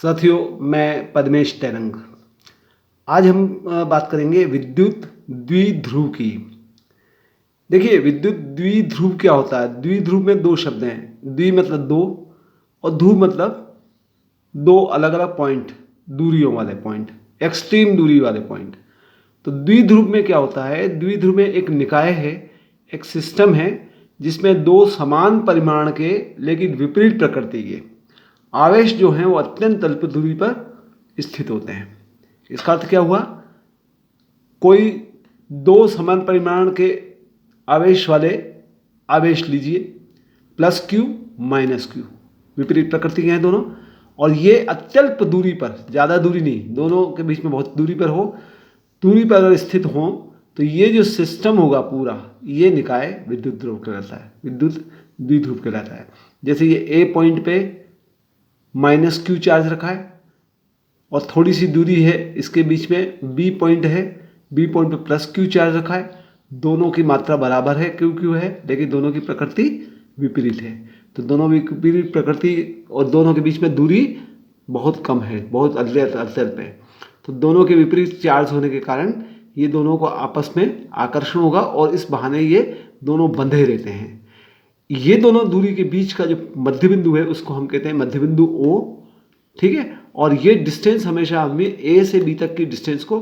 साथियों, मैं पद्मेश तेरंग। आज हम बात करेंगे विद्युत द्विध्रुव की। देखिए, विद्युत द्विध्रुव क्या होता है। द्विध्रुव में दो शब्द हैं, द्वि मतलब दो और ध्रुव मतलब दो अलग अलग पॉइंट, दूरियों वाले पॉइंट, एक्सट्रीम दूरी वाले पॉइंट। तो द्विध्रुव में क्या होता है, द्विध्रुव में एक निकाय है, एक सिस्टम है जिसमें दो समान परिमाण के लेकिन विपरीत प्रकृति के आवेश जो हैं वो अत्यंत अल्प दूरी पर स्थित होते हैं। इसका अर्थ क्या हुआ, कोई दो समान परिमाण के आवेश वाले आवेश लीजिए, प्लस क्यू माइनस क्यू, विपरीत प्रकृति के हैं दोनों, और ये अत्यल्प दूरी पर, ज़्यादा दूरी नहीं, दोनों के बीच में बहुत दूरी पर हो, दूरी पर अगर स्थित हो तो ये जो सिस्टम होगा पूरा, ये निकाय विद्युत ध्रुव कहलाता है, विद्युत द्विध्रुव कहलाता है। जैसे ये ए पॉइंट पे माइनस क्यू चार्ज रखा है और थोड़ी सी दूरी है इसके बीच में बी पॉइंट है, बी पॉइंट पे प्लस क्यू चार्ज रखा है। दोनों की मात्रा बराबर है, क्यू क्यू है, लेकिन दोनों की प्रकृति विपरीत है। तो दोनों विपरीत प्रकृति और दोनों के बीच में दूरी बहुत कम है, बहुत अत्यल्प है। तो दोनों के विपरीत चार्ज होने के कारण ये दोनों को आपस में आकर्षण होगा और इस बहाने ये दोनों बंधे रहते हैं। ये दोनों दूरी के बीच का जो मध्य बिंदु है उसको हम कहते हैं मध्य बिंदु ओ, ठीक है। और ये डिस्टेंस हमेशा हम ए से बी तक की डिस्टेंस को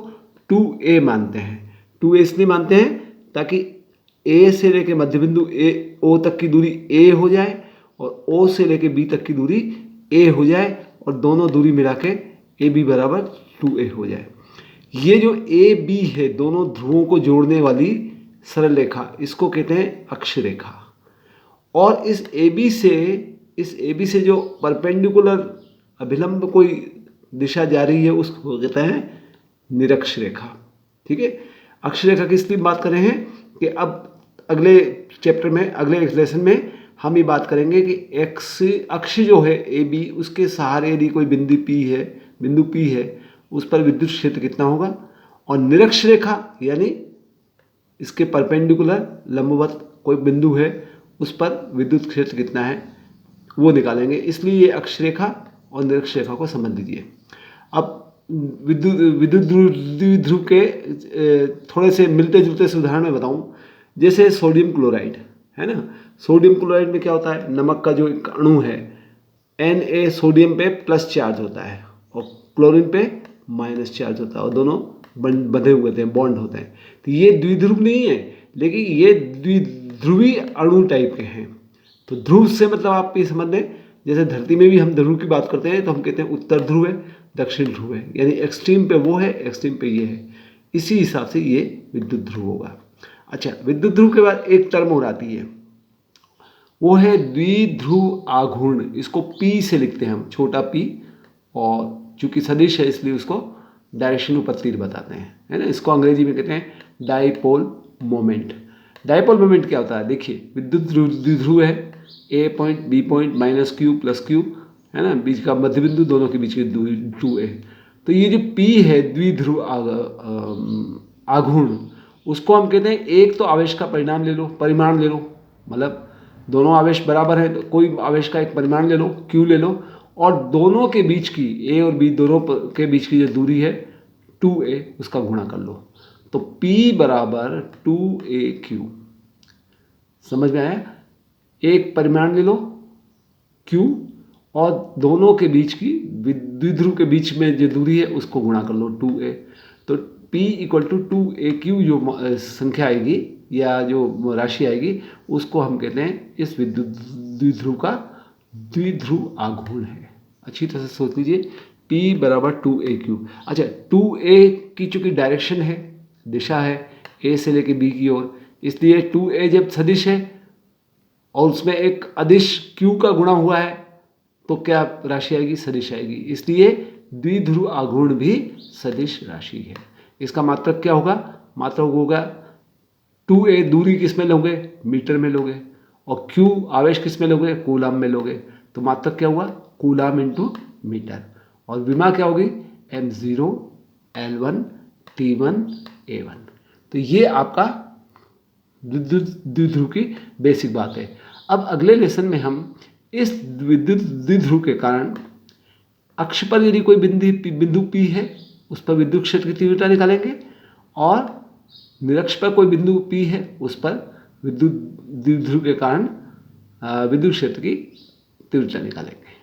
2a मानते हैं। 2a इसलिए मानते हैं ताकि ए से लेके मध्य बिंदु ए ओ तक की दूरी a हो जाए और o से लेके b तक की दूरी a हो जाए और दोनों दूरी मिला के ए बी बराबर 2a हो जाए। ये जो ए बी है, दोनों ध्रुवों को जोड़ने वाली सरल रेखा, इसको कहते हैं अक्ष रेखा। और इस ए बी से जो परपेंडिकुलर अभिलंब कोई दिशा जा रही है उसको कहते हैं निरक्ष रेखा, ठीक है। अक्ष रेखा की इसलिए बात कर रहे हैं कि अब अगले चैप्टर में, अगले लेसन में हम ये बात करेंगे कि एक्स अक्ष जो है ए बी, उसके सहारे यदि कोई बिंदु पी है उस पर विद्युत क्षेत्र कितना होगा, और निरक्ष रेखा यानी इसके परपेंडिकुलर लंबवत कोई बिंदु है उस पर विद्युत क्षेत्र कितना है वो निकालेंगे। इसलिए ये अक्ष रेखा और निरक्ष रेखा को समझ लीजिए। अब विद्युत द्विध्रुव के थोड़े से मिलते जुलते से उदाहरण में बताऊं। जैसे सोडियम क्लोराइड है ना, सोडियम क्लोराइड में क्या होता है, नमक का जो एक अणु है Na सोडियम पे प्लस चार्ज होता है और क्लोरीन पे माइनस चार्ज होता है और दोनों बंधे हुए थे, बॉन्ड होते हैं। तो ये द्विध्रुव नहीं है, लेकिन ये द्विध्रुवी अणु टाइप के हैं। तो ध्रुव से मतलब आप ये समझ लें, जैसे धरती में भी हम ध्रुव की बात करते हैं तो हम कहते हैं उत्तर ध्रुव है, दक्षिण ध्रुव है, यानी एक्सट्रीम पे वो है, एक्सट्रीम पे ये है। इसी हिसाब से ये विद्युत ध्रुव होगा। अच्छा, विद्युत ध्रुव के बाद एक टर्म और आती है, वो है द्विध्रुव आघूर्ण। इसको पी से लिखते हैं हम, छोटा पी, और चूंकि सदिश है इसलिए उसको डायरेक्शन प्रतीक बताते हैं, है ना। इसको अंग्रेजी में कहते हैं डाइपोल मोमेंट। डाइपोल मोमेंट क्या होता है, देखिए विद्युत द्विध्रुव है, A point B point minus Q plus Q, है ना, बीच का मध्य बिंदु, दोनों के बीच की दूरी 2a। तो ये जो P है द्विध्रुव आघूर्ण, उसको हम कहते हैं, एक तो आवेश का परिमाण ले लो, मतलब दोनों आवेश बराबर है तो कोई आवेश का एक परिमाण ले लो, Q ले लो, और दोनों के बीच की A और B दोनों के बीच की जो दूरी है 2a, उसका गुणा कर लो। तो P बराबर 2aq। समझ में आया? एक परिमाण ले लो Q और दोनों के बीच की, द्विध्रुव के बीच में जो दूरी है उसको गुणा कर लो 2a। तो P इक्वल टू 2aq जो संख्या आएगी या जो राशि आएगी उसको हम कहते हैं इस विद्युत द्विध्रुव का द्विध्रुव आघूर्ण है। अच्छी तरह से सोच लीजिए, P बराबर 2aq। अच्छा, 2a की चूंकि डायरेक्शन है, दिशा है A से लेके B की ओर, इसलिए 2a जब सदिश है और उसमें एक अदिश Q का गुणा हुआ है तो क्या राशि आएगी, सदिश आएगी। इसलिए द्विध्रुव आघूर्ण भी सदिश राशि है। इसका मात्रक क्या होगा, मात्रक होगा 2a दूरी किस में लोगे, मीटर में लोगे, और Q आवेश किस में लोगे, कूलम में लोगे। तो मात्रक क्या हुआ, कूलम इंटू मीटर, और विमा क्या होगी, m0 L1 T1 A1। तो ये आपका द्विध्रुव की बेसिक बात है। अब अगले लेसन में हम इस विद्युत द्विध्रुव के कारण अक्ष पर यदि कोई बिंदु P है उस पर विद्युत क्षेत्र की तीव्रता निकालेंगे, और निरक्ष पर कोई बिंदु P है उस पर विद्युत द्विध्रुव के कारण विद्युत क्षेत्र की तीव्रता निकालेंगे।